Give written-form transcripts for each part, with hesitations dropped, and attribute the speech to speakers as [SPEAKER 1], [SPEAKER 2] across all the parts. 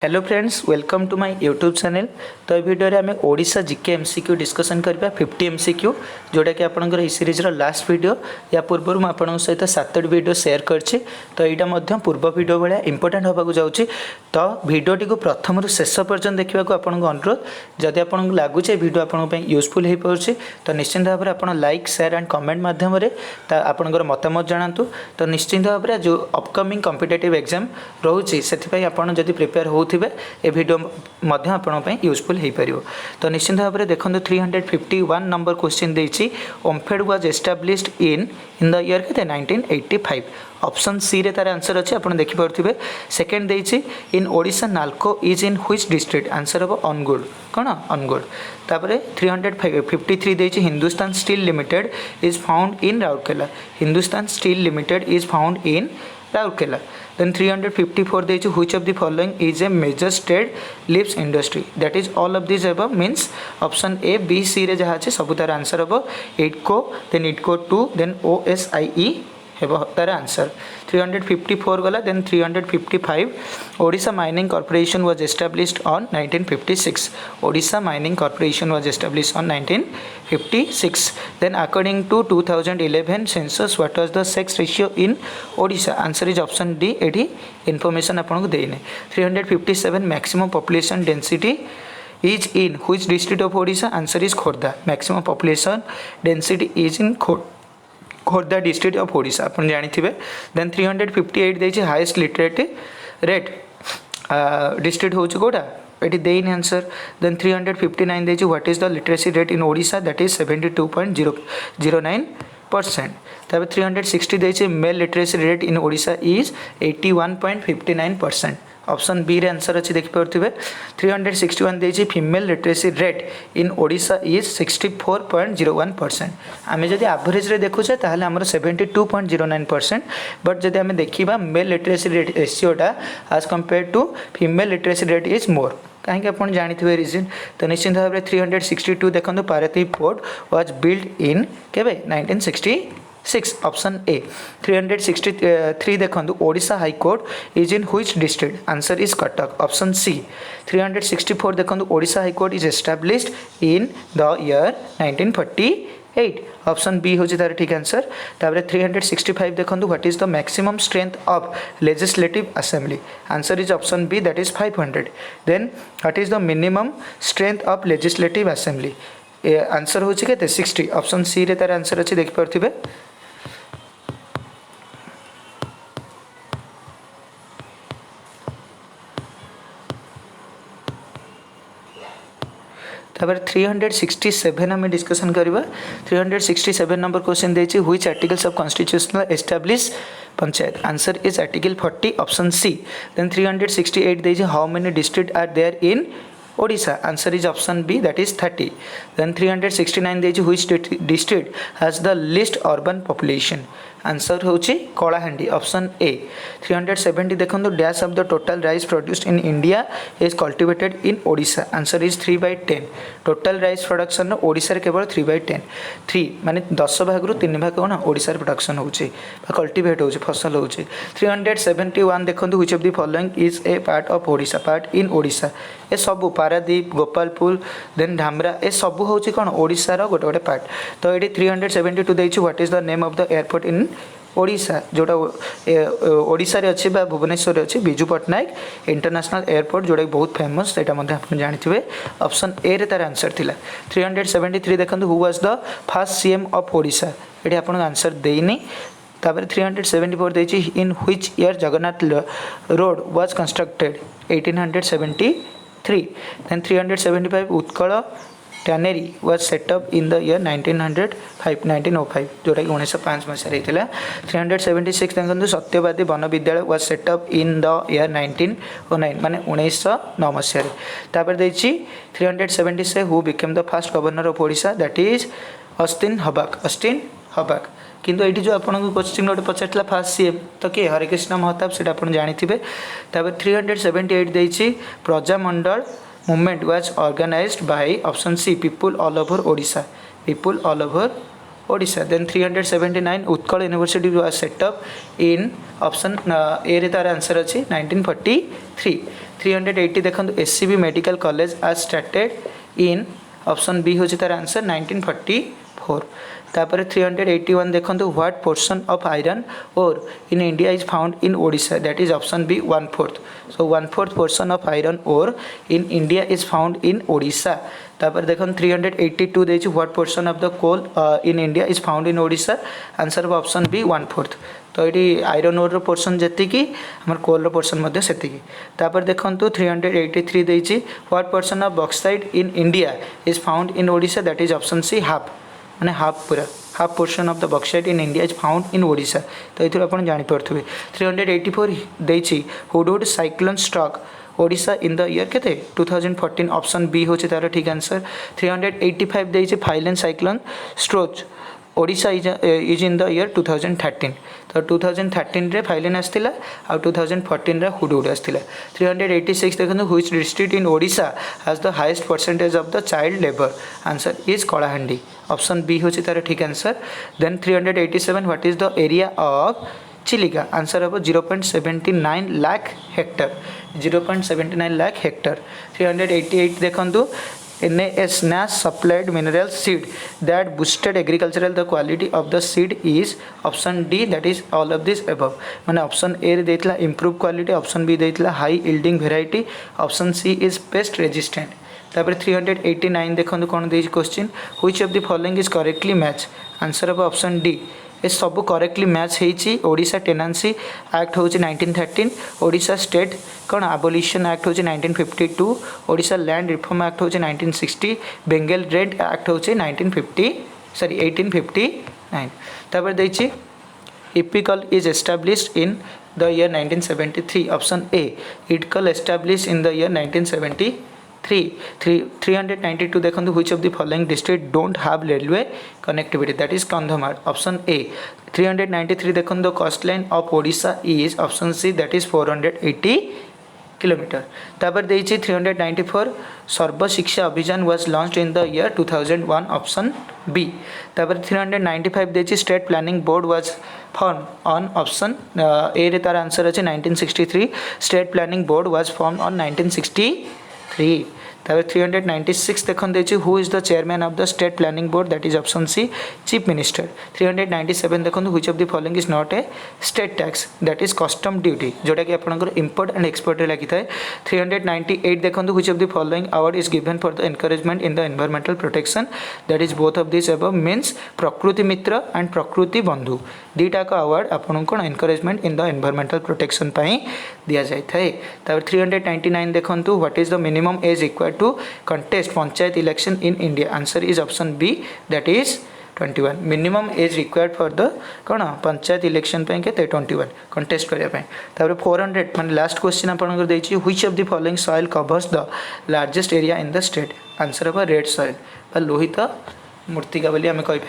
[SPEAKER 1] Hello friends, welcome to my YouTube channel. तो ये video रे आम ओडिशा जीके एमसीक्यू डिस्कसन करबा 50 एमसीक्यू, जोटा कि आपनकर ई सीरीज रो लास्ट वीडियो। या पूर्व मैं आपन सहित 7 वीडियो शेयर करछि। तो यहाँ पूर्व वीडियो भाया इंपोर्टेंट होगा जाऊँगी। तो वीडियोटी को प्रथम शेष पर्यटन देखा आपन अनुरोध। जदि आपको लगुच वीडियो आपंप यूजफुल हो पारे तो निश्चिंत भाव में आप लाइक शेयर एंड कमेंट मध्यम आपंकर मतामत जनातु। तो निश्चिंत भाव में जो अपकमिंग कॉम्पिटिटिव एग्जाम रोचे से जब प्रिपेयर हो ए वीडियो मध्य आपण यूजफुल हो पार। तो निश्चिंत भाव में देखो 351 नंबर क्वेश्चन देछि। OMFED was established in the year के 1985। ऑप्शन सी रे तार आंसर अच्छे आप देखिपे। सेकेंड देछि in Odisha NALCO is in which district, answer हम अनुगुल। कौन अनुगुल। तापर 353 देछि Hindustan steel limited is found in Rourkela. Hindustan steel limited is found in Rourkela. Then 354 देछि which of the following is a major state leaves industry, that is all of these above means option A B C रे जहाँ अच्छे सब तार answer हम इटको, then इटको 2, then OSIE हेब तार answer. 354 गला। then 355 Odisha mining corporation was established on 1956। Odisha mining corporation was established on 1956। then according to 2011 census what was the sex ratio in Odisha, answer is option D. एठी इनफॉरमेशन आपको देने। 357 maximum population density is in which district of Odisha, answer is Khordha. maximum population density is in Khordha district of Odisha आप जानी। Then 358 देछि highest literate rate district हूँ कौटा ये देनी answer. Then 359 देछि what is the literacy rate in Odisha, that is 72.09%। तब 360 देछि male literacy rate in Odisha is 81.59%। Option B रे आंसर अच्छी देखिपे। 361 देछि female literacy rate in Odisha is 64.01%। आम जब एवरेज रे देखुचे ताहले हमर 72.09%। बट जब आम देखा मेल लिटरेसी रेट रेशियोटा as compare to female literacy rate is more, कहीं आप जानते रिजन। तो निश्चिंत भाव में 362 देखो Paradip port was build in केबे 1966, ऑप्शन ए। 363 देखो Odisha high court is in which district, answer is Cuttack, option C. 364 देखो Odisha high court is established in the year 1948, option B होची तार ठीक आंसर। तापर 365 देखो what is the maximum strength of legislative assembly, answer is option B, that is 500। Then what is the minimum strength of legislative assembly, answer होची केते 60, option C रे तार आंसर अच्छी देखि पारथिबे। तापर 367 आम डिस्कसन करवा। 367 नंबर क्वेश्चन देछि which articles of constitutional establish panchayat, answer is article 40, option C. Then 368 देछि how many district are there in Odisha, answer is option B, that is 30। Then 369 देछि which district has the least urban population, answer होची Kalahandi, option A. 370 देखो dash of the total rice produced in India is cultivated in Odisha, answer is 3/10। Total rice production Odisha रे केवल 3/10, 3 माने 10 भाग 3 भाग कौन ओडिशा रे प्रोडक्शन होची कल्टिवेट होची फसल होची। 371 देखो which of the following is a part of Odisha, part in Odisha, ए सब पारादीप गोपालपुर देन ढामरा ए सब होची कौन ओडिशा रो गोटे गोटे पार्ट। तो ये 372 देछि what is the name of the airport in Odisha, जोटा ओडिशा रे अच्छे भुवनेश्वर रे अच्छे बिजू पट्टनायक इंटरनेशनल एयरपोर्ट, जोटा बहुत फेमस सेटा मध्ये आप जानते, ऑप्शन ए रे तार आंसर थिला। 373 देखो who was the first CM of Odisha, ये आप आंसर देनी। तापर 374 देछि in which year Jagannath road was constructed, 1873। Then 375 Utkal tannery was set up in the year 1905 जोटा कि 1905 मसीह होता। 376 देखो Satyabadi Bana Vidyalaya was set up in the year 1909 माने 1909 मसीह। तापर देछि 376 who became the first governor of Odisha, that is Austin Hubback, Austin Hubback. किंतु ये जो आपको क्वेश्चन गोटे पचार फास्ट सीएम तो किए हरिकृष्ण महताब से आप जानते। तापर 378 देछि Prajamandal movement was organized by, option C people all over Odisha, people all over Odisha. Then 379 Utkal university was set up in option A रे तार आंसर अच्छी 1943। 380 देखो एससीबी मेडिकल कॉलेज आज स्टार्टेड इन ऑप्शन बी होची तार आंसर 1944। तापर 381 देखो what portion of iron ore in India is found in Odisha that is option B 1/4। So 1/4 portion of iron ore in India is found in Odisha. तापर देखो 382 देछि what portion of the coal in India is found in Odisha answer of option B 1/4। तो ये iron ore portion जी आम कोल portion से तापर देखो 383 देछि what portion of bauxite in India is found in Odisha that is option C half माने half पूरा half portion of the bauxite in India is found in Odisha. तो ये आप जानीपे 384 देछि Hudhud cyclone struck Odisha in the year के 2014 option B हो तार ठीक आंसर। 385 देछि Phailin cyclone struck Odisha is in the year 2013। तो 2013 रे फाइलेन आसला आ 2014 रे हुडहुड आसला। 386 देखो which district in Odisha has the highest percentage of the child labour answer is Kalahandi option B हो तार ठीक आंसर। Then 387 what is the area of Chilika answer हम 0.79 लाख हेक्टर 0.79 लाख हेक्टर। 388 देखो NAS supplied mineral seed that boosted agricultural the quality of the seed is option D that is all of this above माने option A रे देतला improve quality option B देतला high yielding variety option C is pest resistant। तापर 389 देखो कौन दे question which of the following is correctly match answer हम option D ये सब करेक्टली मैच होती। ओडिशा टेनेंसी एक्ट हूँ 1913 ओडिशा स्टेट कौन आबोलिशन एक्ट हूँ 1952 ओडिशा लैंड रिफॉर्म एक्ट हूँ 1960 बेंगल रेड एक्ट हूँ 1859। तापर देखिए IPICOL is established in the year 1973 option A इटकल एस्टाब्लिश इन द ईयर 1973। 392 देखो which of the following district don't have railway connectivity that is Kandhamar option A। 393 देखो the coastline of Odisha is option C that is 480 kilometre. तापर देछि 394 सर्व शिक्षा अभियान was launched in the year 2001 option B। तापर 395 देछि state planning board was formed on option A रे तार answer अछि 1963 state planning board was formed on 1963। तापर 396 देखन देछि who is the chairman of the state planning board that is option C chief minister. 397 देखन which of the following is not a state tax that is custom duty जोटा कि आपनकर import and export रे लागि थाए। 398 देखन which of the following award is given for the encouragement in the environmental protection that is both of this above means Prakruti Mitra and Prakruti Bandhu दुईटा का award आपन कोन encouragement in the environmental protection पई दिया जाय थाए। तापर 399 देखंतु what is the minimum age required to contest panchayat election in India answer is option B that is 21 minimum age required for the कौन पंचायत इलेक्शन पे के 21 contest करिया पे। तापर 400 माने लास्ट क्वेश्चन आपन देछि which of the following soil covers the largest area in the state answer है रेड सॉइल बा लोहित मृत्तिका बोली हमें कहि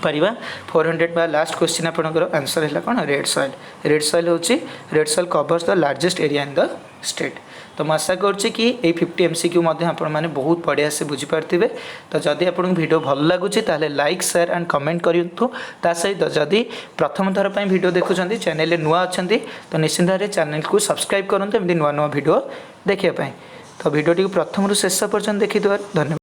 [SPEAKER 1] परिबा। 400 बा लास्ट क्वेश्चन आपन आंसर है कौन रेड सॉइल होछि red soil covers the largest area in the state. तो मैं आशा करुच्ची कि ये 50 MCQ आपने बहुत बढ़िया से बुझीपारे। तो जदि आपको वीडियो भल लगुच लाइक शेयर एंड कमेंट करूँ। ता सहित जदि प्रथम थर पर वीडियो देखुं चैनल नुआ अच्छा तो निश्चिंत भाव चैनल को सब्सक्राइब करूँ एमती नुआ नुआ वीडियो देखापी। तो वीडियो प्रथम शेष पर्यटन देखी धन्यवाद।